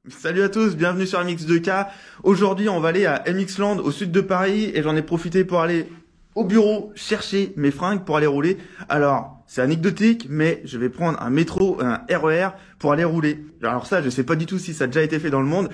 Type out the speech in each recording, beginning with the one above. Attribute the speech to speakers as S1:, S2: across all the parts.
S1: Salut à tous, bienvenue sur MX2K. Aujourd'hui, on va aller à MX Land au sud de Paris et j'en ai profité pour aller au bureau chercher mes fringues pour aller rouler. Alors, c'est anecdotique, mais je vais prendre un métro, un RER pour aller rouler. Alors ça, je sais pas du tout si ça a déjà été fait dans le monde.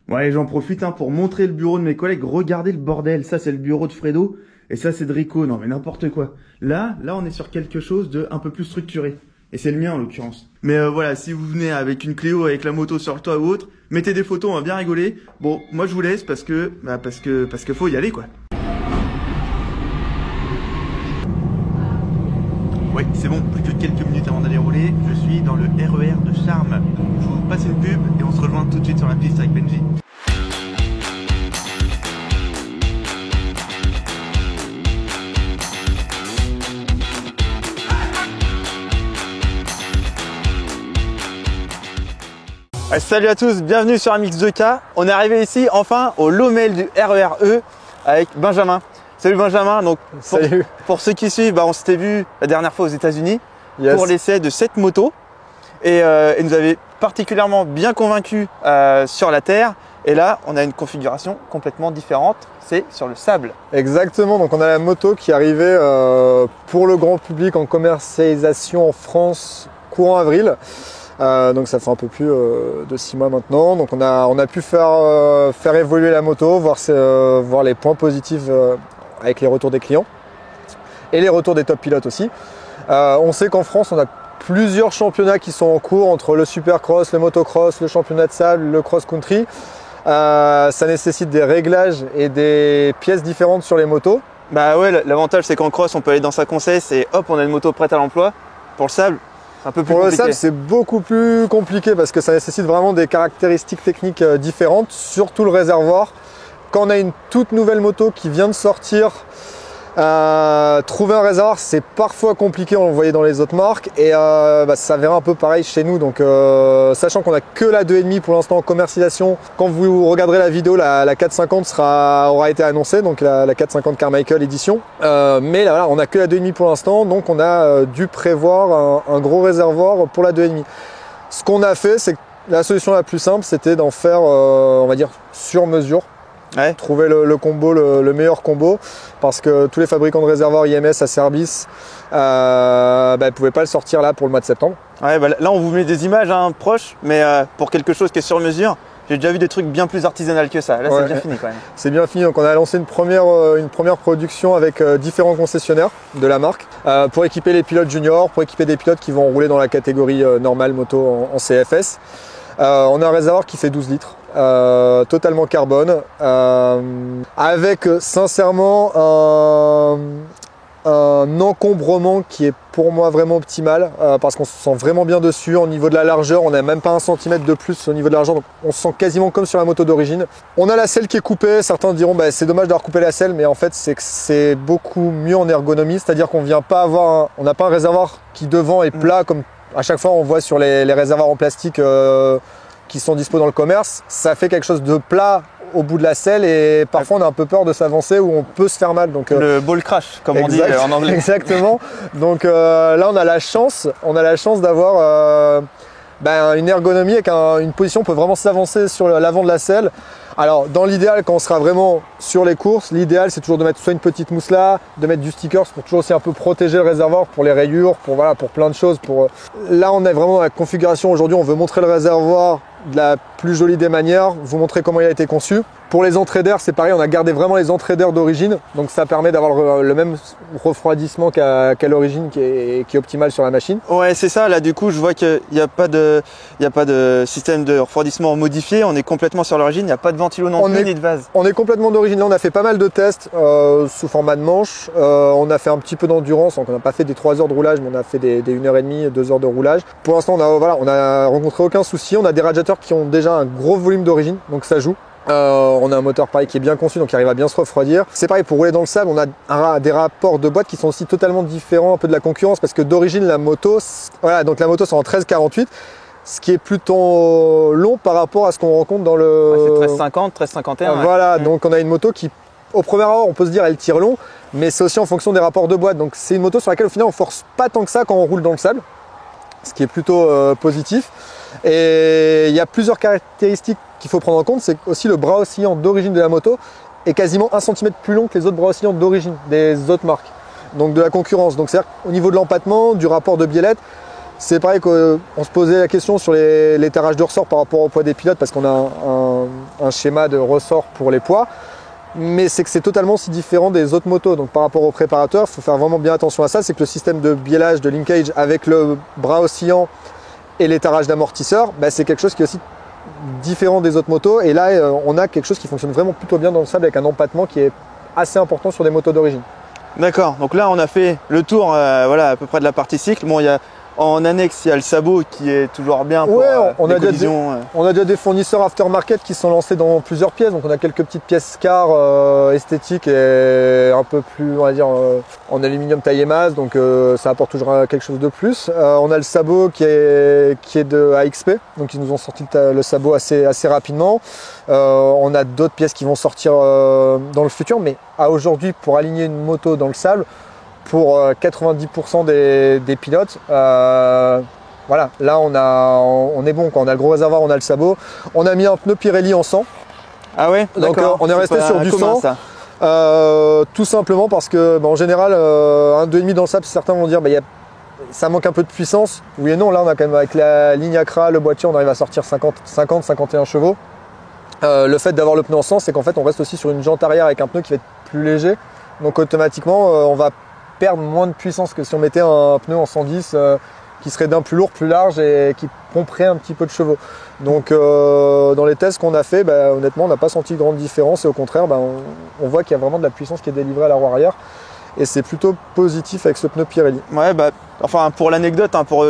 S1: Bon allez, j'en profite pour montrer le bureau de mes collègues. Regardez le bordel, ça c'est le bureau de Fredo et ça c'est de Rico. Non mais n'importe quoi. Là, on est sur quelque chose de un peu plus structuré. Et c'est le mien en l'occurrence. Mais voilà, si vous venez avec une Cléo, avec la moto sur le toit ou autre, mettez des photos, on va bien rigoler. Bon, moi je vous laisse parce que faut y aller quoi. Oui, c'est bon, plus que quelques minutes avant d'aller rouler, je suis dans le RER de Charmes. Je vous passe une pub et on se rejoint tout de suite sur la piste avec Benji. Salut à tous, bienvenue sur MX2K. On est arrivé ici enfin au Lommel du RER E avec Benjamin. Salut Benjamin, donc pour ceux qui suivent, on s'était vu la dernière fois aux États-Unis pour l'essai de cette moto et nous avait particulièrement bien convaincus sur la terre. Et là, on a une configuration complètement différente, c'est sur le sable.
S2: Exactement, donc on a la moto qui arrivait pour le grand public en commercialisation en France courant avril. Donc ça fait un peu plus de 6 mois maintenant. Donc on a pu faire évoluer la moto, voir les points positifs avec les retours des clients et les retours des top pilotes aussi. On sait qu'en France on a plusieurs championnats qui sont en cours entre le supercross, le motocross, le championnat de sable, le cross-country. Ça nécessite des réglages et des pièces différentes sur les motos.
S1: Bah ouais, l'avantage c'est qu'en cross on peut aller dans sa concesse et hop on a une moto prête à l'emploi. Pour le sable, un peu plus
S2: pour
S1: compliqué.
S2: le sable, c'est beaucoup plus compliqué parce que ça nécessite vraiment des caractéristiques techniques différentes, surtout le réservoir. Quand on a une toute nouvelle moto qui vient de sortir, trouver un réservoir, c'est parfois compliqué, on le voyait dans les autres marques. Et ça s'avère un peu pareil chez nous. Donc, sachant qu'on n'a que la 2,5 pour l'instant en commercialisation, quand vous regarderez la vidéo, la 450 aura été annoncée, donc la 450 Carmichael édition. Mais là, voilà, on n'a que la 2,5 pour l'instant, donc on a dû prévoir un gros réservoir pour la 2,5. Ce qu'on a fait, c'est que la solution la plus simple, c'était d'en faire, on va dire, sur mesure.
S1: Ouais.
S2: Trouver le combo, le meilleur combo, parce que tous les fabricants de réservoirs IMS à Service ne pouvaient pas le sortir là pour le mois de septembre.
S1: Ouais, là on vous met des images proches, mais pour quelque chose qui est sur mesure, j'ai déjà vu des trucs bien plus artisanal que ça. Là c'est bien fini quand même.
S2: C'est bien fini, donc on a lancé une première production avec différents concessionnaires de la marque pour équiper les pilotes juniors, pour équiper des pilotes qui vont rouler dans la catégorie normale moto en CFS. On a un réservoir qui fait 12 litres. Totalement carbone, avec sincèrement un encombrement qui est pour moi vraiment optimal, parce qu'on se sent vraiment bien dessus. Au niveau de la largeur, on n'a même pas 1 centimètre de plus au niveau de la largeur, donc on se sent quasiment comme sur la moto d'origine. On a la selle qui est coupée, certains diront c'est dommage d'avoir coupé la selle, mais en fait c'est que c'est beaucoup mieux en ergonomie, c'est-à-dire qu'on vient pas avoir on n'a pas un réservoir qui devant est plat comme à chaque fois on voit sur les réservoirs en plastique qui sont dispo dans le commerce. Ça fait quelque chose de plat au bout de la selle et parfois on a un peu peur de s'avancer ou on peut se faire mal. Donc,
S1: le ball crash comme on dit en anglais.
S2: Exactement. Donc là on a la chance d'avoir une ergonomie avec une position, on peut vraiment s'avancer sur l'avant de la selle. Alors dans l'idéal, quand on sera vraiment sur les courses, l'idéal c'est toujours de mettre soit une petite mousse là, de mettre du sticker pour toujours aussi un peu protéger le réservoir pour les rayures, pour plein de choses. Là on est vraiment dans la configuration aujourd'hui, on veut montrer le réservoir de la plus jolie des manières, vous montrer comment il a été conçu. Pour les entrées d'air, c'est pareil, on a gardé vraiment les entrées d'air d'origine, donc ça permet d'avoir le même refroidissement qu'à l'origine qui est optimal sur la machine.
S1: Ouais, c'est ça, là du coup je vois qu'il n'y a pas de système de refroidissement modifié, on est complètement sur l'origine, il n'y a pas de ventilo non plus, ni de vase.
S2: On est complètement d'origine, là on a fait pas mal de tests sous format de manche, on a fait un petit peu d'endurance, donc on n'a pas fait des 3 heures de roulage, mais on a fait des 1h30, 2 heures de roulage. Pour l'instant on a rencontré aucun souci, on a des radiateurs qui ont déjà un gros volume d'origine, donc ça joue. On a un moteur pareil qui est bien conçu, donc qui arrive à bien se refroidir. C'est pareil, pour rouler dans le sable, on a des rapports de boîte qui sont aussi totalement différents un peu de la concurrence, parce que d'origine la moto, donc la moto c'est en 1348, ce qui est plutôt long par rapport à ce qu'on rencontre dans le...
S1: c'est 1350, 1351.
S2: Voilà, donc on a une moto qui, au premier abord, on peut se dire elle tire long, mais c'est aussi en fonction des rapports de boîte. Donc c'est une moto sur laquelle au final on force pas tant que ça quand on roule dans le sable, ce qui est plutôt positif. Et il y a plusieurs caractéristiques qu'il faut prendre en compte. C'est aussi le bras oscillant d'origine de la moto est quasiment 1 cm plus long que les autres bras oscillants d'origine des autres marques, donc de la concurrence. Donc c'est-à-dire qu'au niveau de l'empattement, du rapport de biellette, c'est pareil qu'on se posait la question sur les terrages de ressort par rapport au poids des pilotes, parce qu'on a un schéma de ressort pour les poids, mais c'est que c'est totalement si différent des autres motos. Donc par rapport aux préparateurs, il faut faire vraiment bien attention à ça. C'est que le système de biellage, de linkage avec le bras oscillant et les terrages d'amortisseurs, bah, c'est quelque chose qui est aussi différent des autres motos. Et là, on a quelque chose qui fonctionne vraiment plutôt bien dans le sable, avec un empattement qui est assez important sur des motos d'origine.
S1: D'accord, donc là on a fait le tour voilà, à peu près de la partie cycle. Bon, en annexe, il y a le sabot qui est toujours bien pour
S2: on
S1: les
S2: a
S1: collisions.
S2: On a déjà des fournisseurs aftermarket qui sont lancés dans plusieurs pièces. Donc on a quelques petites pièces car esthétiques et un peu plus, on va dire, en aluminium taillé masse. Donc ça apporte toujours quelque chose de plus. On a le sabot qui est de AXP. Donc ils nous ont sorti le sabot assez rapidement. On a d'autres pièces qui vont sortir dans le futur. Mais à aujourd'hui, pour aligner une moto dans le sable, pour 90% des pilotes, voilà, là on est bon, quand on a le gros réservoir, on a le sabot. On a mis un pneu Pirelli en 100.
S1: Ah ouais.
S2: Donc on est resté sur du
S1: commun,
S2: 100.
S1: ça.
S2: Tout simplement parce que en général, un 2,5 dans le sable, certains vont dire ça manque un peu de puissance. Oui et non, là on a quand même, avec la ligne Accra, le boîtier, on arrive à sortir 50-51 chevaux. Le fait d'avoir le pneu en 100, c'est qu'en fait on reste aussi sur une jante arrière avec un pneu qui va être plus léger. Donc automatiquement on va perdre moins de puissance que si on mettait un pneu en 110 qui serait d'un plus lourd, plus large et qui pomperait un petit peu de chevaux. Donc dans les tests qu'on a fait, honnêtement on n'a pas senti de grande différence, et au contraire on voit qu'il y a vraiment de la puissance qui est délivrée à la roue arrière, et c'est plutôt positif avec ce pneu Pirelli.
S1: Ouais, enfin pour l'anecdote, hein, pour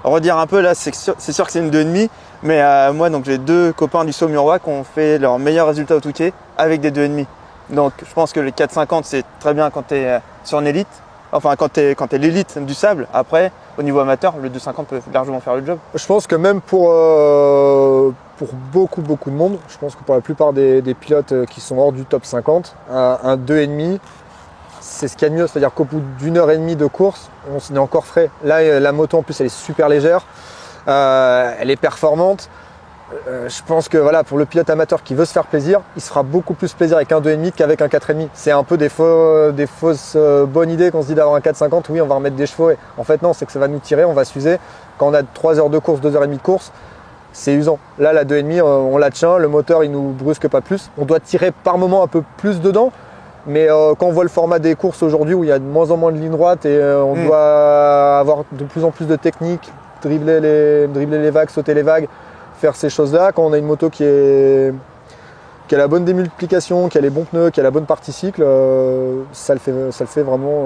S1: redire un peu, là c'est sûr que c'est une 2,5, mais moi donc j'ai deux copains du Saumurois qui ont fait leur meilleur résultat au Touquet avec des 2,5. Donc je pense que les 4,50 c'est très bien quand tu es sur une élite, enfin quand tu es l'élite du sable. Après, au niveau amateur, le 2,50 peut largement faire le job.
S2: Je pense que même pour beaucoup de monde, je pense que pour la plupart des pilotes qui sont hors du top 50, un 2,5 c'est ce qu'il y a de mieux. C'est-à-dire qu'au bout d'une heure et demie de course, on est encore frais. Là la moto en plus elle est super légère, elle est performante. Je pense que voilà, pour le pilote amateur qui veut se faire plaisir, il se fera beaucoup plus plaisir avec un 2,5 qu'avec un 4,5. C'est un peu des fausses bonnes idées qu'on se dit d'avoir un 4,50, oui on va remettre des chevaux. Et en fait non, c'est que ça va nous tirer, on va s'user. Quand on a 3 heures de course, 2 heures et demie de course, c'est usant. Là la 2,5 on la tient, le moteur il nous brusque pas plus. On doit tirer par moment un peu plus dedans, mais quand on voit le format des courses aujourd'hui où il y a de moins en moins de lignes droites et on doit avoir de plus en plus de techniques, dribbler les vagues, sauter les vagues, faire ces choses-là, quand on a une moto qui a la bonne démultiplication, qui a les bons pneus, qui a la bonne partie cycle, ça le fait vraiment.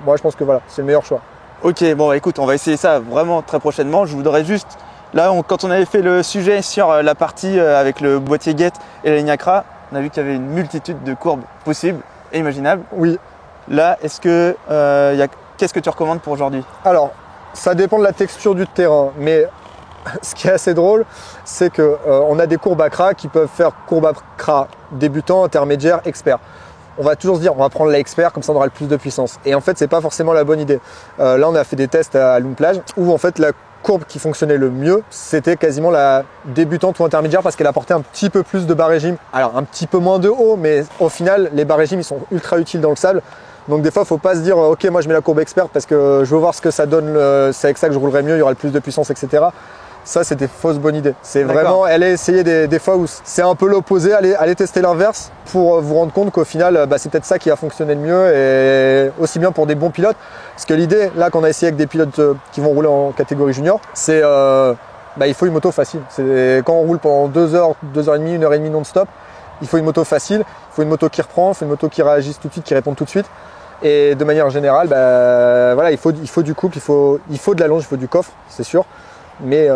S2: Moi je pense que voilà, c'est le meilleur choix.
S1: Ok, bon écoute, on va essayer ça vraiment très prochainement. Je voudrais juste, là quand on avait fait le sujet sur la partie avec le boîtier Get et la ligne Accra, on a vu qu'il y avait une multitude de courbes possibles et imaginables.
S2: Oui.
S1: Là, qu'est-ce que tu recommandes pour aujourd'hui?
S2: Alors, ça dépend de la texture du terrain, mais ce qui est assez drôle, c'est qu'on a des courbes Accra qui peuvent faire courbe Accra débutant, intermédiaire, expert. On va toujours se dire, on va prendre l'expert, comme ça on aura le plus de puissance. Et en fait, c'est pas forcément la bonne idée. Là, on a fait des tests à Lune Plage où en fait la courbe qui fonctionnait le mieux, c'était quasiment la débutante ou intermédiaire, parce qu'elle apportait un petit peu plus de bas régime. Alors un petit peu moins de haut, mais au final, les bas régimes ils sont ultra utiles dans le sable. Donc des fois, il ne faut pas se dire ok, moi je mets la courbe expert parce que je veux voir ce que ça donne, c'est avec ça que je roulerai mieux, il y aura le plus de puissance, etc. Ça, c'est des fausses bonnes idées. C'est vraiment, allez essayer des fois où c'est un peu l'opposé, allez tester l'inverse pour vous rendre compte qu'au final, c'est peut-être ça qui a fonctionné le mieux, et aussi bien pour des bons pilotes. Parce que l'idée, là, qu'on a essayé avec des pilotes qui vont rouler en catégorie junior, c'est il faut une moto facile. Quand on roule pendant 2 heures, 2 heures et demie, 1 heure et demie non-stop, il faut une moto facile, il faut une moto qui reprend, il faut une moto qui réagisse tout de suite, qui répond tout de suite. Et de manière générale, voilà, il faut du couple, il faut de la longe, il faut du coffre, c'est sûr. Mais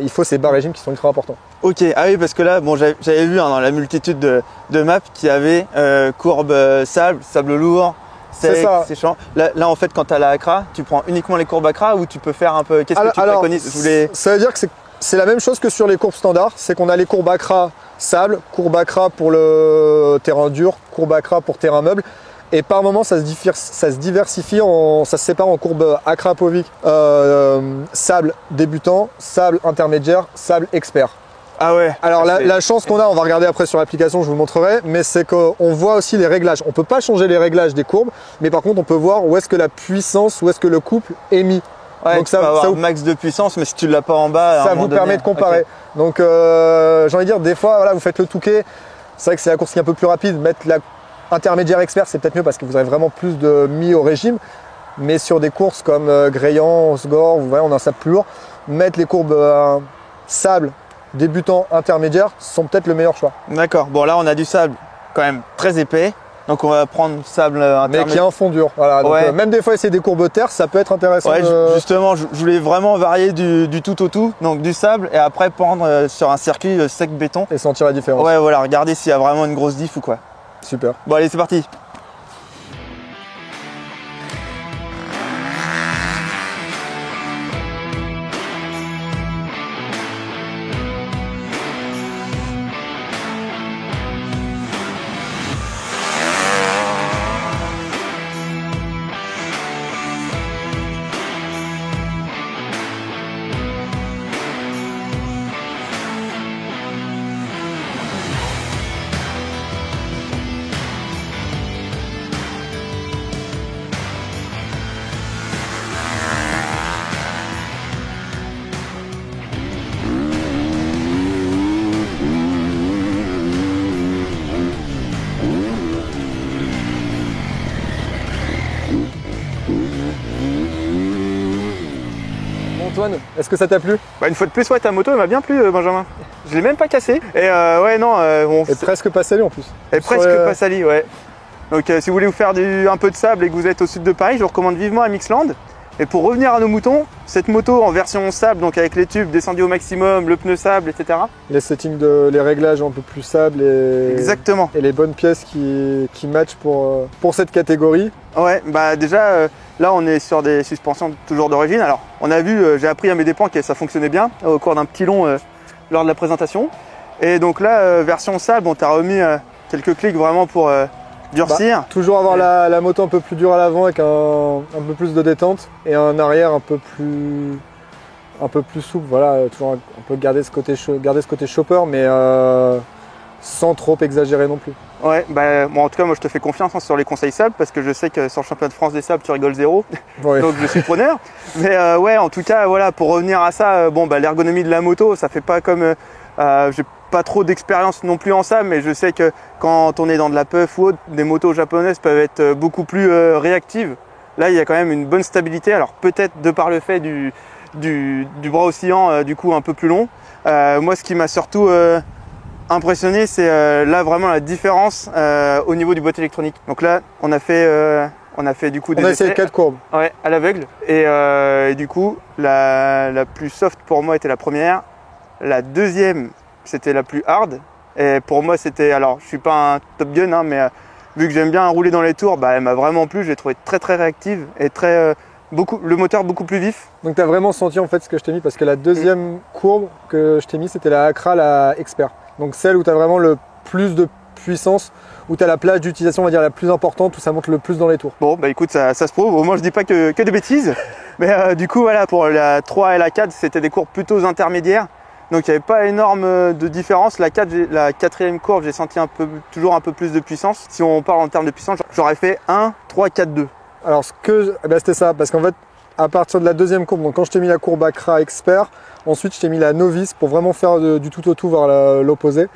S2: il faut ces bas régimes qui sont ultra importants.
S1: Ok, ah oui, parce que là, bon, j'avais vu dans la multitude de maps qu'il y avait courbe sable lourd, sec, séchant. Là, en fait, quand tu as la Accra, tu prends uniquement les courbes Accra ou tu peux faire un peu. Qu'est-ce que tu préconises?
S2: Ça veut dire que c'est la même chose que sur les courbes standards, c'est qu'on a les courbes Accra sable, courbe Accra pour le terrain dur, courbe Accra pour terrain meuble. Et par moment, ça se diversifie, ça se sépare en courbes Akrapovic, sable débutant, sable intermédiaire, sable expert.
S1: Ah ouais.
S2: Alors la chance qu'on a, on va regarder après sur l'application, je vous le montrerai, mais c'est qu'on voit aussi les réglages. On ne peut pas changer les réglages des courbes, mais par contre on peut voir où est-ce que la puissance, où est-ce que le couple est mis.
S1: Ouais,
S2: donc
S1: ça va max de puissance, mais si tu l'as pas en bas,
S2: ça vous permet de comparer. Okay. Donc j'ai envie de dire, des fois, voilà, vous faites le Touquet. C'est vrai que c'est la course qui est un peu plus rapide. Mettre la intermédiaire expert, c'est peut-être mieux parce que vous avez vraiment plus de mis au régime. Mais sur des courses comme Graillan, Osgore, vous voyez, on a un sable plus lourd. Mettre les courbes sable débutant, intermédiaire sont peut-être le meilleur choix.
S1: D'accord. Bon, là, on a du sable quand même très épais. Donc, on va prendre sable intermédiaire.
S2: Mais qui est en fond dur. Voilà. Donc,
S1: ouais.
S2: Même des fois, essayer des courbes terre, ça peut être intéressant.
S1: Ouais, justement, je voulais vraiment varier du tout au tout. Donc, du sable et après prendre sur un circuit sec béton.
S2: Et sentir la différence.
S1: Ouais, voilà. Regardez s'il y a vraiment une grosse diff ou quoi.
S2: Super.
S1: Bon, allez, c'est parti.
S2: Antoine, est-ce que ça t'a plu?
S1: Bah, une fois de plus, ouais, ta moto elle m'a bien plu, Benjamin. Je l'ai même pas cassé. Et ouais, non.
S2: Et presque pas sali en plus.
S1: Et presque pas sali, ouais. Donc si vous voulez vous faire un peu de sable et que vous êtes au sud de Paris, je vous recommande vivement MXland. Et pour revenir à nos moutons, cette moto en version sable, donc avec les tubes descendus au maximum, le pneu sable, etc.
S2: Les settings, les réglages un peu plus sable et,
S1: exactement.
S2: Et les bonnes pièces qui matchent pour cette catégorie.
S1: Ouais, bah déjà, là on est sur des suspensions toujours d'origine. Alors on a vu, j'ai appris à mes dépens que ça fonctionnait bien au cours d'un petit long lors de la présentation. Et donc là, version sable, on t'a remis quelques clics vraiment pour durcir.
S2: Toujours avoir la moto un peu plus dure à l'avant avec un peu plus de détente et un arrière un peu plus souple. Voilà, toujours on peut garder ce côté chopper, mais sans trop exagérer non plus.
S1: Ouais, bah bon, en tout cas moi je te fais confiance sur les conseils sable parce que je sais que sur le championnat de France des sables tu rigoles zéro, ouais. Donc je suis preneur. Mais ouais, en tout cas voilà, pour revenir à ça, bon bah l'ergonomie de la moto, ça fait pas comme j'ai pas trop d'expérience non plus en sable, mais je sais que quand on est dans de la puff ou autre, des motos japonaises peuvent être beaucoup plus réactives. Là il y a quand même une bonne stabilité, alors peut-être de par le fait du bras oscillant du coup un peu plus long. Moi ce qui m'a surtout impressionné, c'est là vraiment la différence au niveau du boîtier électronique. Donc là on a fait du coup des
S2: essais 4 courbes.
S1: Ouais, à l'aveugle. Et du coup la plus soft pour moi était la première. La deuxième c'était la plus hard. Et pour moi c'était, alors je suis pas un Top Gun hein, mais vu que j'aime bien rouler dans les tours, bah, elle m'a vraiment plu. Je l'ai trouvé très très réactive et très le moteur beaucoup plus vif.
S2: Donc tu as vraiment senti en fait ce que je t'ai mis, parce que la deuxième courbe que je t'ai mis c'était la Acra, la Expert. Donc celle où tu as vraiment le plus de puissance, où tu as la plage d'utilisation on va dire la plus importante, où ça monte le plus dans les tours.
S1: Bon bah écoute, ça se prouve, au moins je dis pas que des bêtises. Mais du coup voilà, pour la 3 et la 4 c'était des courbes plutôt intermédiaires. Donc il n'y avait pas énorme de différence. La 4e courbe, j'ai senti toujours un peu plus de puissance. Si on parle en termes de puissance, j'aurais fait 1, 3, 4, 2.
S2: Alors c'était ça, parce qu'en fait à partir de la deuxième courbe, donc quand je t'ai mis la courbe Acra Expert, ensuite je t'ai mis la Novice pour vraiment faire du tout au tout vers l'opposé.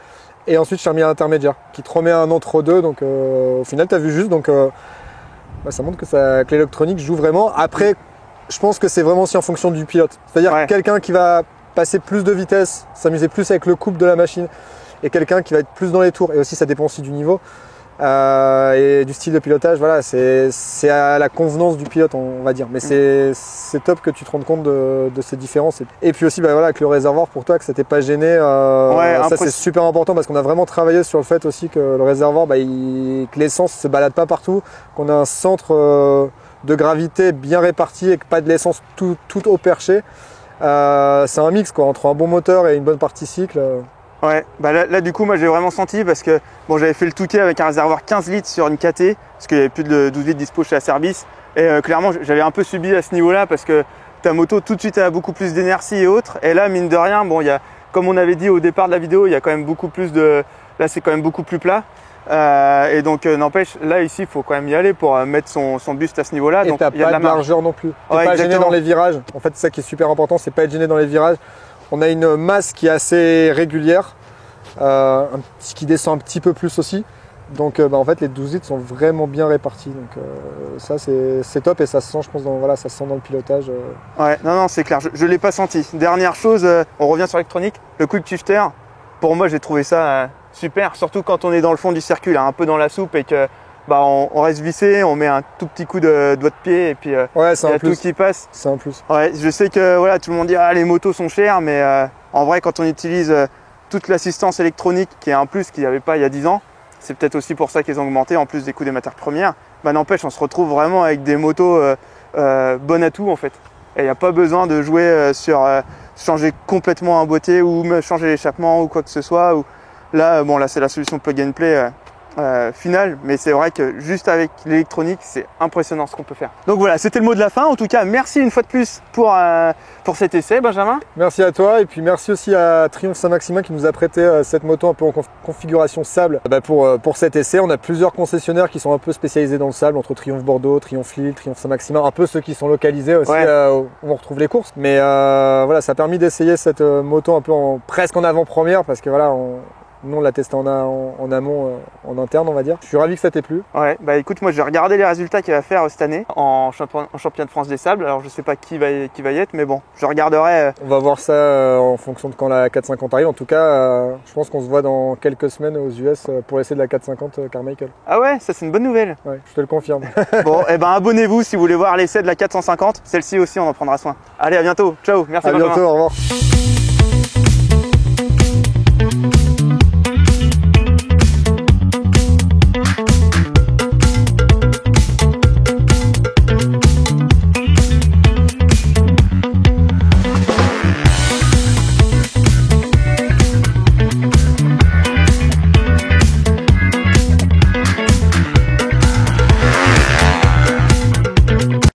S2: Et ensuite je t'ai remis l'intermédiaire qui te remet un entre-deux. Donc au final tu as vu juste, donc ça montre que l'électronique joue vraiment. Après je pense que c'est vraiment aussi en fonction du pilote. C'est-à-dire quelqu'un qui va passer plus de vitesse, s'amuser plus avec le couple de la machine, et quelqu'un qui va être plus dans les tours, et aussi ça dépend aussi du niveau et du style de pilotage. Voilà, c'est à la convenance du pilote on va dire, mais c'est top que tu te rendes compte de ces différences. Et puis aussi voilà, avec le réservoir pour toi, que ça t'ait pas gêné, ça c'est super important, parce qu'on a vraiment travaillé sur le fait aussi que le réservoir, que l'essence se balade pas partout, qu'on a un centre de gravité bien réparti et que pas de l'essence tout au perché. C'est un mix quoi, entre un bon moteur et une bonne partie cycle.
S1: Ouais, bah là du coup moi j'ai vraiment senti parce que bon j'avais fait le Touquet avec un réservoir 15 litres sur une KT parce qu'il n'y avait plus de 12 litres dispo chez Acerbis et clairement j'avais un peu subi à ce niveau-là parce que ta moto tout de suite a beaucoup plus d'inertie et autres et là mine de rien bon il y a comme on avait dit au départ de la vidéo il y a quand même beaucoup plus de là c'est quand même beaucoup plus plat et donc n'empêche là ici il faut quand même y aller pour mettre son buste à ce niveau-là.
S2: Et
S1: donc
S2: t'as
S1: il y a
S2: pas
S1: de la
S2: de
S1: marge.
S2: largeur non plus. T'es
S1: Ouais,
S2: pas gêné
S1: exactement.
S2: dans les virages. En fait c'est ça qui est super important, c'est pas être gêné dans les virages. On a une masse qui est assez régulière, qui descend un petit peu plus aussi. Donc en fait les 12 litres sont vraiment bien répartis. Donc ça c'est top et ça se sent je pense voilà, ça se sent dans le pilotage.
S1: Ouais, non, c'est clair, je l'ai pas senti. Dernière chose, on revient sur l'électronique, le quick shifter, pour moi j'ai trouvé ça super, surtout quand on est dans le fond du circuit, là, un peu dans la soupe et que bah, on reste vissé, on met un tout petit coup de doigt de pied et puis
S2: Ouais,
S1: il y a tout qui passe.
S2: C'est un plus.
S1: Ouais, je sais que voilà, tout le monde dit ah les motos sont chères, mais en vrai quand on utilise toute l'assistance électronique qui est un plus qu'il n'y avait pas il y a 10 ans, c'est peut-être aussi pour ça qu'ils ont augmenté en plus des coûts des matières premières. Bah n'empêche, on se retrouve vraiment avec des motos bonnes à tout en fait. Et il n'y a pas besoin de jouer sur changer complètement un boîtier ou me changer l'échappement ou quoi que ce soit. Ou... Là, bon, là c'est la solution plug and play finale, mais c'est vrai que juste avec l'électronique, c'est impressionnant ce qu'on peut faire. Donc voilà, c'était le mot de la fin. En tout cas, merci une fois de plus pour cet essai, Benjamin.
S2: Merci à toi et puis merci aussi à Triumph Saint-Maximin qui nous a prêté cette moto un peu en configuration sable pour cet essai. On a plusieurs concessionnaires qui sont un peu spécialisés dans le sable, entre Triumph Bordeaux, Triumph Lille, Triumph Saint-Maximin, un peu ceux qui sont localisés aussi où on retrouve les courses. Mais voilà, ça a permis d'essayer cette moto un peu presque en avant-première parce que voilà, nous on l'a testé en amont, en interne on va dire. Je suis ravi que ça t'ait plu.
S1: Ouais, bah écoute, moi j'ai regardé les résultats qu'il va faire cette année en championnat de France des sables. Alors je sais pas qui va y être, mais bon, je regarderai.
S2: On va voir ça en fonction de quand la 450 arrive. En tout cas, je pense qu'on se voit dans quelques semaines aux US pour l'essai de la 450 Carmichael.
S1: Ah ouais, ça c'est une bonne nouvelle.
S2: Ouais, je te le confirme.
S1: Bon, et ben abonnez-vous si vous voulez voir l'essai de la 450. Celle-ci aussi, on en prendra soin. Allez, à bientôt. Ciao, merci.
S2: À bientôt, au revoir.